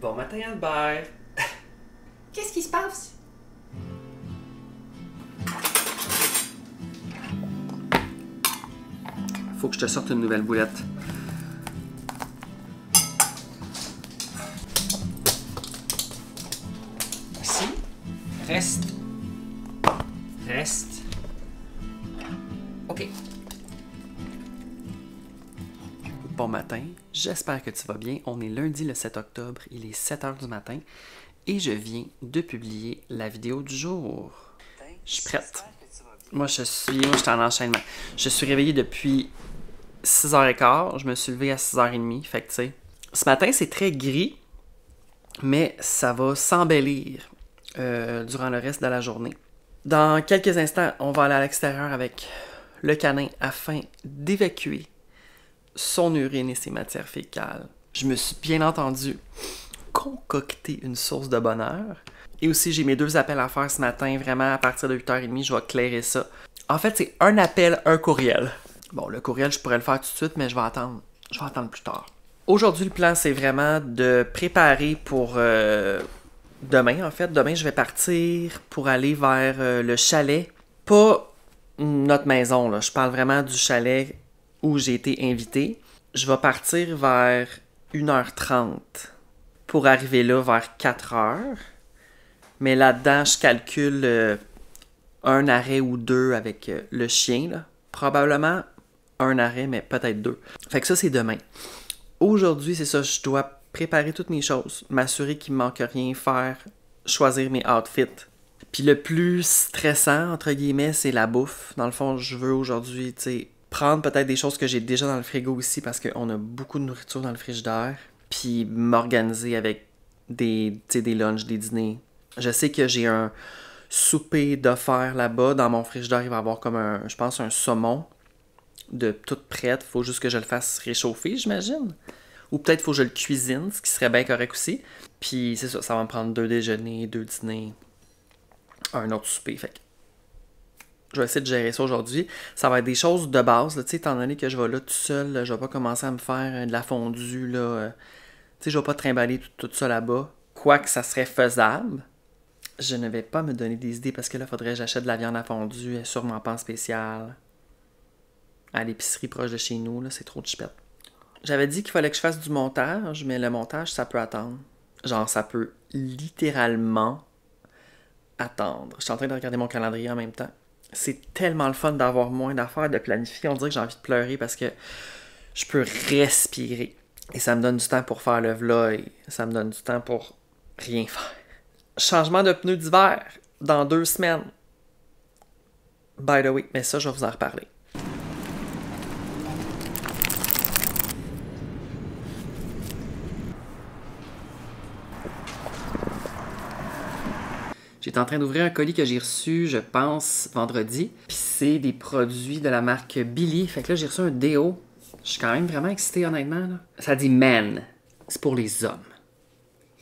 Bon matin, Albert. Qu'est-ce qui se passe? Faut que je te sorte une nouvelle boulette. Assis. Reste. Reste. OK. Bon matin, j'espère que tu vas bien. On est lundi le 7 octobre, il est 7 h du matin et je viens de publier la vidéo du jour. Je suis prête. Moi, je suis en enchaînement. Je suis réveillé depuis 6h15, je me suis levé à 6h30, fait que tu sais. Ce matin, c'est très gris, mais ça va s'embellir durant le reste de la journée. Dans quelques instants, on va aller à l'extérieur avec le canin afin d'évacuer son urine et ses matières fécales. Je me suis bien entendu concocté une source de bonheur. Et aussi, j'ai mes 2 appels à faire ce matin. Vraiment, à partir de 8h30, je vais clairer ça. En fait, c'est un appel, un courriel. Bon, le courriel, je pourrais le faire tout de suite, mais je vais attendre. Je vais attendre plus tard. Aujourd'hui, le plan, c'est vraiment de préparer pour demain, en fait. Demain, je vais partir pour aller vers le chalet. Pas notre maison, là. Je parle vraiment du chalet où j'ai été invité. Je vais partir vers 1h30 pour arriver là vers 4h. Mais là-dedans, je calcule un arrêt ou 2 avec le chien, là. Probablement un arrêt, mais peut-être 2. Fait que ça, c'est demain. Aujourd'hui, c'est ça, je dois préparer toutes mes choses, m'assurer qu'il me manque rien, choisir mes outfits. Puis le plus stressant, entre guillemets, c'est la bouffe. Dans le fond, je veux aujourd'hui, tu sais, prendre peut-être des choses que j'ai déjà dans le frigo ici parce qu'on a beaucoup de nourriture dans le frigidaire. Puis m'organiser avec des lunchs, des dîners. Je sais que j'ai un souper d'offerts là-bas. Dans mon frigidaire, il va y avoir comme je pense, un saumon de toute prête. Faut juste que je le fasse réchauffer, j'imagine. Ou peut-être faut que je le cuisine, ce qui serait bien correct aussi. Puis c'est ça, ça va me prendre 2 déjeuners, 2 dîners, un autre souper. Fait que je vais essayer de gérer ça aujourd'hui. Ça va être des choses de base, tu sais, étant donné que je vais là tout seul, là, je vais pas commencer à me faire de la fondue, là. Tu sais, je vais pas trimballer tout ça là-bas. Quoique ça serait faisable. Je ne vais pas me donner des idées parce que là, il faudrait que j'achète de la viande à fondue, sûrement pas en spécial. À l'épicerie proche de chez nous, là, c'est trop de chipette. J'avais dit qu'il fallait que je fasse du montage, mais le montage, ça peut attendre. Genre, ça peut littéralement attendre. Je suis en train de regarder mon calendrier en même temps. C'est tellement le fun d'avoir moins d'affaires, de planifier. On dirait que j'ai envie de pleurer parce que je peux respirer. Et ça me donne du temps pour faire le vlog. Ça me donne du temps pour rien faire. Changement de pneus d'hiver dans 2 semaines. By the way, mais ça, je vais vous en reparler. J'étais en train d'ouvrir un colis que j'ai reçu, je pense, vendredi. Puis c'est des produits de la marque Billy. Fait que là, j'ai reçu un déo. Je suis quand même vraiment excité, honnêtement. Là. Ça dit Men. C'est pour les hommes.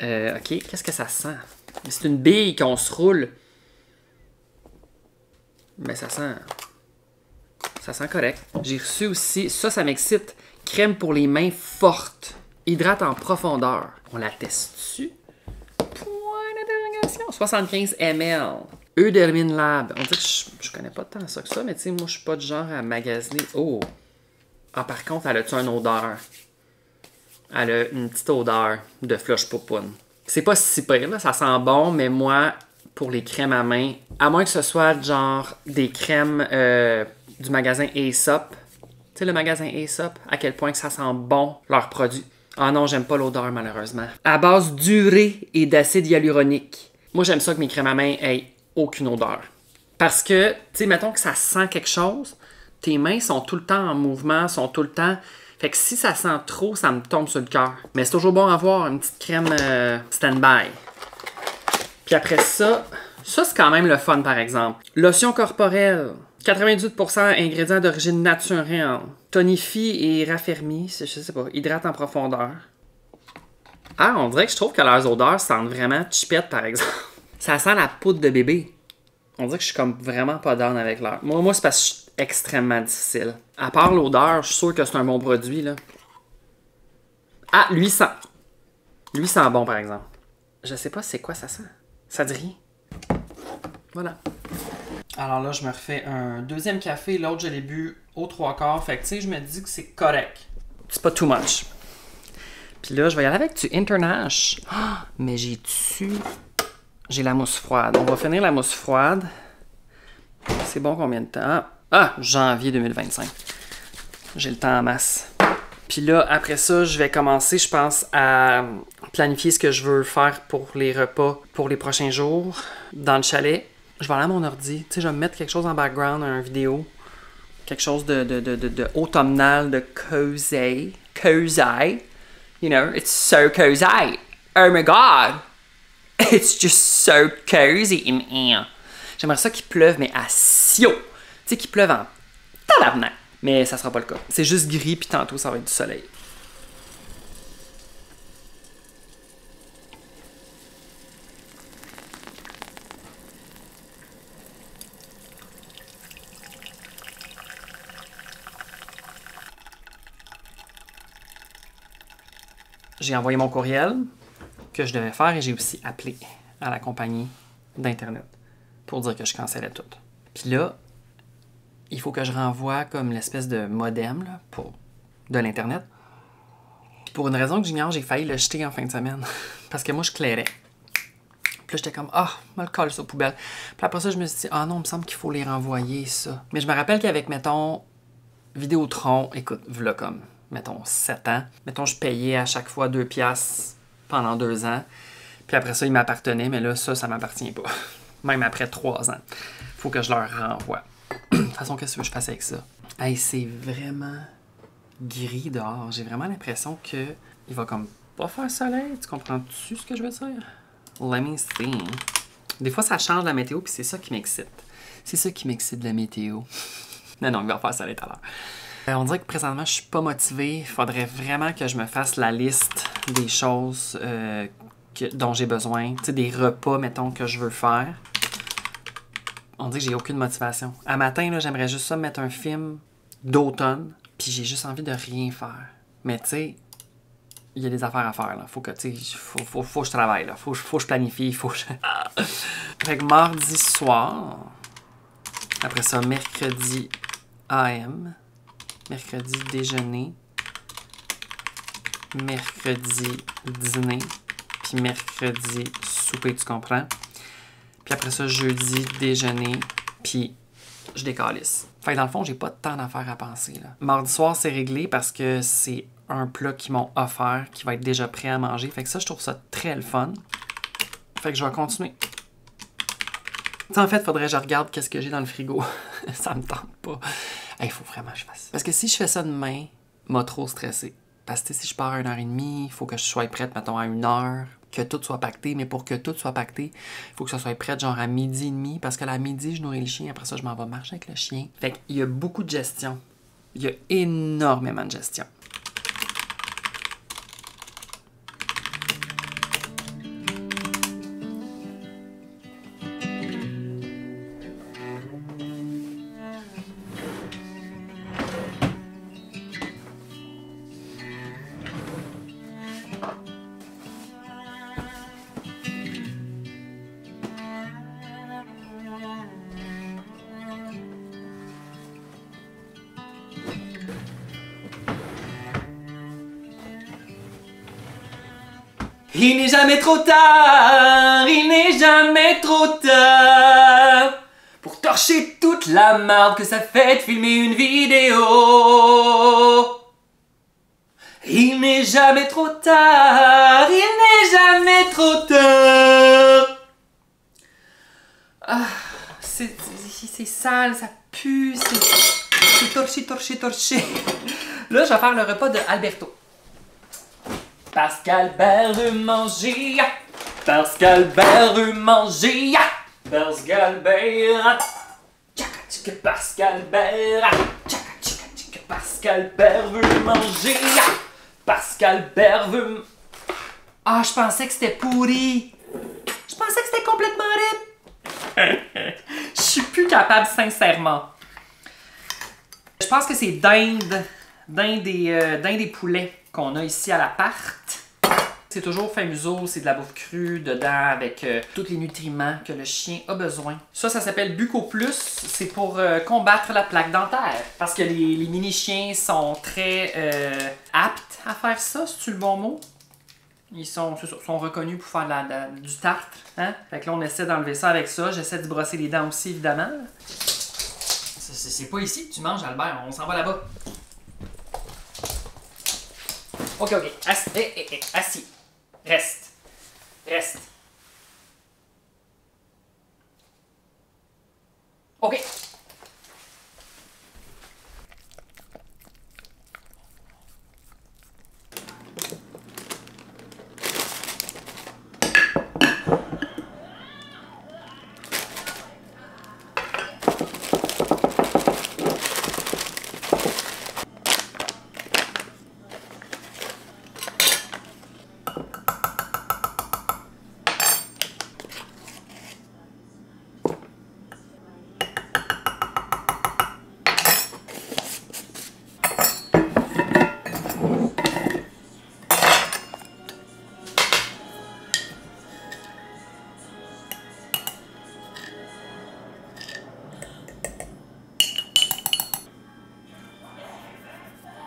OK. Qu'est-ce que ça sent? C'est une bille qu'on se roule. Mais ça sent... Ça sent correct. J'ai reçu aussi... Ça m'excite. Crème pour les mains forte. Hydrate en profondeur. On la teste dessus. 75 ml. Eudermine Lab. On dirait que je connais pas tant ça que ça, mais tu sais, moi, je suis pas du genre à magasiner. Oh! Ah, par contre, elle a-tu une odeur? Elle a une petite odeur de flush popoune. C'est pas si pire, là. Ça sent bon, mais moi, pour les crèmes à main, à moins que ce soit genre des crèmes du magasin Aesop. Tu sais, le magasin Aesop, à quel point que ça sent bon, leurs produits. Ah non, j'aime pas l'odeur, malheureusement. À base d'urée et d'acide hyaluronique. Moi, j'aime ça que mes crèmes à main aient aucune odeur. Parce que, tu sais, mettons que ça sent quelque chose, tes mains sont tout le temps en mouvement, sont tout le temps... Fait que si ça sent trop, ça me tombe sur le cœur. Mais c'est toujours bon à avoir une petite crème stand-by. Puis après ça c'est quand même le fun, par exemple. Lotion corporelle. 98% ingrédients d'origine naturelle. Tonifie et raffermit, je sais pas, hydrate en profondeur. Ah, on dirait que je trouve que leurs odeurs sentent vraiment chipette, par exemple. Ça sent la poudre de bébé. On dirait que je suis comme vraiment pas down avec l'heure. Moi, c'est parce que je suis extrêmement difficile. À part l'odeur, je suis sûr que c'est un bon produit, là. Ah, lui sent. Lui sent bon, par exemple. Je sais pas c'est quoi ça sent. Ça dit rien. Voilà. Alors là, je me refais un deuxième café. L'autre, je l'ai bu aux 3/4. Fait que, tu sais, je me dis que c'est correct. C'est pas too much. Puis là, je vais y aller avec du Internash. Ah, mais j'ai la mousse froide. On va finir la mousse froide. C'est bon combien de temps? Ah, janvier 2025. J'ai le temps en masse. Puis là, après ça, je vais commencer, je pense, à planifier ce que je veux faire pour les repas pour les prochains jours dans le chalet. Je vais aller à mon ordi. Tu sais, je vais me mettre quelque chose en background, une vidéo. Quelque chose de automnal, de cozy. Cozy. You know, it's so cozy. Oh my God! It's just so cozy in here. J'aimerais ça qu'il pleuve, mais à sio. Tu sais, qu'il pleuve en tabarnak. Mais ça sera pas le cas. C'est juste gris, puis tantôt, ça va être du soleil. J'ai envoyé mon courriel que je devais faire et j'ai aussi appelé à la compagnie d'Internet pour dire que je cancellais tout. Puis là, il faut que je renvoie comme l'espèce de modem là, de l'Internet. Puis pour une raison que j'ignore, j'ai failli le jeter en fin de semaine. Parce que moi, je clairais. Puis là, j'étais comme, me le colle ça aux poubelles. Puis après ça, je me suis dit, non, il me semble qu'il faut les renvoyer, ça. Mais je me rappelle qu'avec, mettons, Vidéotron, écoute, voilà comme, mettons, 7 ans. Mettons, je payais à chaque fois 2 piastres pendant 2 ans. Puis après ça, il m'appartenait, mais là, ça m'appartient pas. Même après 3 ans. Faut que je leur renvoie. De toute façon, qu'est-ce que je fasse avec ça? Hey, c'est vraiment gris dehors. J'ai vraiment l'impression que il va comme pas faire soleil. Tu comprends-tu ce que je veux dire? Let me see. Des fois, ça change la météo, puis c'est ça qui m'excite. C'est ça qui m'excite de la météo. Non, il va faire soleil tout à l'heure. On dirait que présentement, je suis pas motivée. Il faudrait vraiment que je me fasse la liste des choses dont j'ai besoin. Tu sais, des repas, mettons, que je veux faire. On dit que j'ai aucune motivation. À matin, là, j'aimerais juste ça mettre un film d'automne, puis j'ai juste envie de rien faire. Mais tu sais, il y a des affaires à faire, là. Faut que, tu sais, faut que je travaille, là. Faut que je planifie, faut que je... Fait que mardi soir, après ça, mercredi AM, mercredi déjeuner, mercredi dîner, puis mercredi souper, tu comprends? Puis après ça, jeudi, déjeuner, puis je décalisse. Fait que dans le fond, j'ai pas tant d'affaires à penser, là. Mardi soir, c'est réglé parce que c'est un plat qu'ils m'ont offert, qui va être déjà prêt à manger. Fait que ça, je trouve ça très le fun. Fait que je vais continuer. T'sais, en fait, faudrait que je regarde qu'est-ce que j'ai dans le frigo. Ça me tente pas. Il faut vraiment que je fasse ça. Parce que si je fais ça demain, m'a trop stressé. Parce que si je pars à 1h30, il faut que je sois prête, mettons, à 1h. Que tout soit pacté, mais pour que tout soit pacté, il faut que ça soit prêt genre à 12h30, parce que à midi, je nourris le chien, après ça, je m'en vais marcher avec le chien. Fait qu'il y a beaucoup de gestion. Il y a énormément de gestion. Il n'est jamais trop tard, il n'est jamais trop tard pour torcher toute la marde que ça fait de filmer une vidéo. Il n'est jamais trop tard, il n'est jamais trop tard. Ah, c'est sale, ça pue, c'est torché. Là, je vais faire le repas de Alberto. Parce qu'Albert veut manger, parce qu'Albert veut manger, parce qu'Albert, parce qu'Albert, parce qu'Albert veut manger, parce qu'Albert veut... Ah, je pensais que c'était pourri. Je pensais que c'était complètement rip. Je suis plus capable, sincèrement. Je pense que c'est dinde des poulets qu'on a ici à l'appart. C'est toujours fin museau, c'est de la bouffe crue dedans avec tous les nutriments que le chien a besoin. Ça s'appelle Buco Plus. C'est pour combattre la plaque dentaire. Parce que les mini-chiens sont très aptes à faire ça, c'est-tu le bon mot? Ils sont reconnus pour faire du tartre. Hein? Fait que là, on essaie d'enlever ça avec ça. J'essaie de brosser les dents aussi, évidemment. C'est pas ici que tu manges, Albert. On s'en va là-bas. OK. Assis. Reste. OK.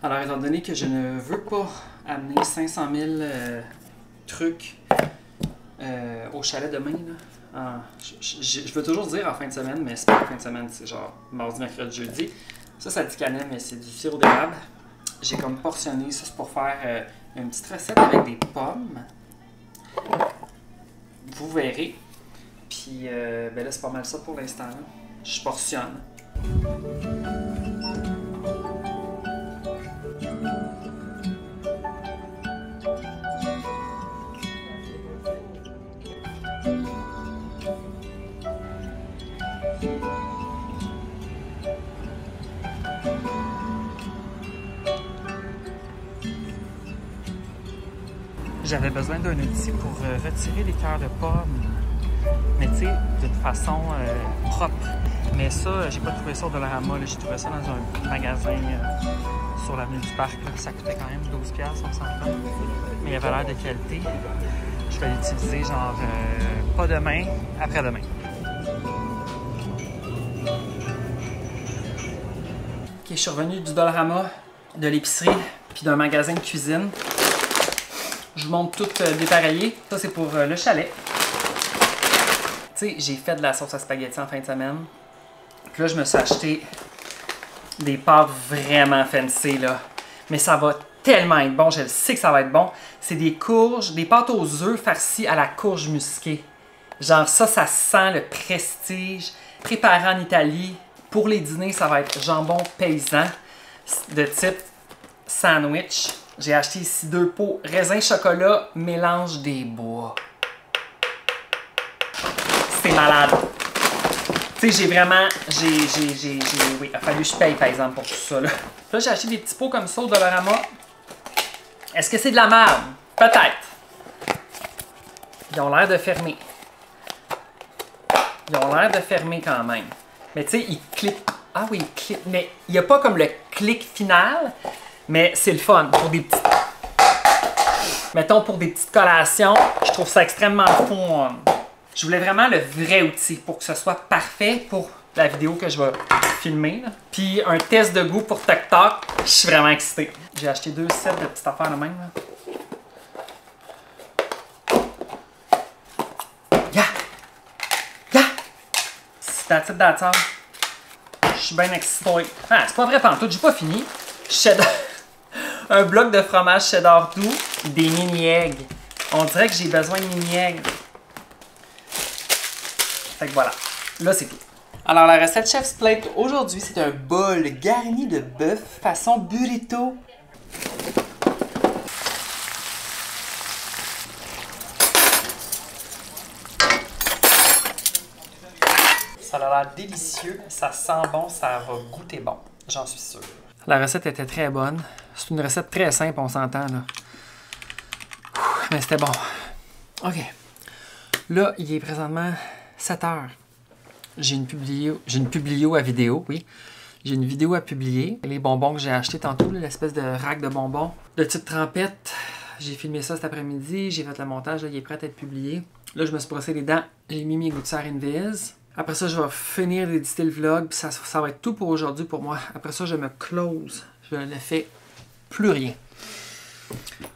Alors, étant donné que je ne veux pas amener 500 000 trucs au chalet demain, là, je veux toujours dire en fin de semaine, mais c'est pas en fin de semaine, c'est genre mardi, mercredi, jeudi. Ça dit cannelle, mais c'est du sirop d'érable. J'ai comme portionné, ça c'est pour faire une petite recette avec des pommes. Vous verrez. Puis, ben là, c'est pas mal ça pour l'instant. Je portionne. J'avais besoin d'un outil pour retirer les cœurs de pommes, mais tu sais, d'une façon propre. Mais ça, j'ai pas trouvé ça au Dollarama, j'ai trouvé ça dans un magasin sur l'avenue du Parc. Là. Ça coûtait quand même 12$, on s'entend. Mais il avait l'air de qualité. Je vais l'utiliser genre pas demain, après-demain. Ok, je suis revenu du Dollarama, de l'épicerie, puis d'un magasin de cuisine. Je vous montre tout dépareillé. Ça, c'est pour le chalet. Tu sais, j'ai fait de la sauce à spaghetti en fin de semaine. Puis là, je me suis acheté des pâtes vraiment fancy, là. Mais ça va tellement être bon. Je le sais que ça va être bon. C'est des courges, des pâtes aux œufs farcies à la courge musquée. Genre ça sent le prestige. Préparé en Italie. Pour les dîners, ça va être jambon paysan de type sandwich. J'ai acheté ici 2 pots raisin chocolat, mélange des bois. C'est malade. Tu sais, j'ai vraiment... Oui, il a fallu que je paye, par exemple, pour tout ça. Là, j'ai acheté des petits pots comme ça au Dollarama. Est-ce que c'est de la merde? Peut-être. Ils ont l'air de fermer. Ils ont l'air de fermer quand même. Mais tu sais, ils cliquent. Ah oui, ils cliquent. Mais il n'y a pas comme le clic final. Mais c'est le fun pour des petites... Mettons, pour des petites collations, je trouve ça extrêmement fun. Je voulais vraiment le vrai outil pour que ce soit parfait pour la vidéo que je vais filmer. Là. Puis un test de goût pour Toc Toc. Je suis vraiment excitée. J'ai acheté 2 sets de petites affaires de même. C'est that's all. Je suis bien excitée. Ah, c'est pas vrai pantoute, j'ai pas fini. Cheddar. Un bloc de fromage cheddar doux, des mini-eggs. On dirait que j'ai besoin de mini-eggs. Fait que voilà. Là, c'est tout. Alors, la recette Chef's Plate aujourd'hui, c'est un bol garni de bœuf façon burrito. Ça a l'air délicieux, ça sent bon, ça va goûter bon. J'en suis sûr. La recette était très bonne. C'est une recette très simple, on s'entend là. Mais c'était bon. OK. Là, il est présentement 7 heures. J'ai une publio à vidéo, oui. J'ai une vidéo à publier. Les bonbons que j'ai achetés tantôt, l'espèce de rack de bonbons de type trempette, J'ai filmé ça cet après-midi, j'ai fait le montage, là, il est prêt à être publié. Là, je me suis brossé les dents, j'ai mis mes gouttières Invis. Après ça, je vais finir d'éditer le vlog, puis ça va être tout pour aujourd'hui pour moi. Après ça, je me close, je ne fais plus rien.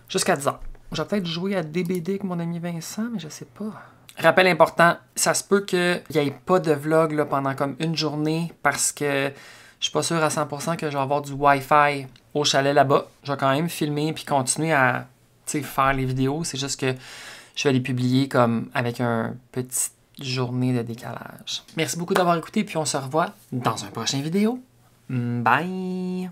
Jusqu'à 10 ans. Je vais peut-être jouer à DBD avec mon ami Vincent, mais je sais pas. Rappel important, ça se peut qu'il n'y ait pas de vlog là, pendant comme une journée parce que je suis pas sûr à 100% que je vais avoir du Wi-Fi au chalet là-bas. Je vais quand même filmer puis continuer à faire les vidéos. C'est juste que je vais les publier comme avec une petite journée de décalage. Merci beaucoup d'avoir écouté puis on se revoit dans un prochain vidéo. Bye!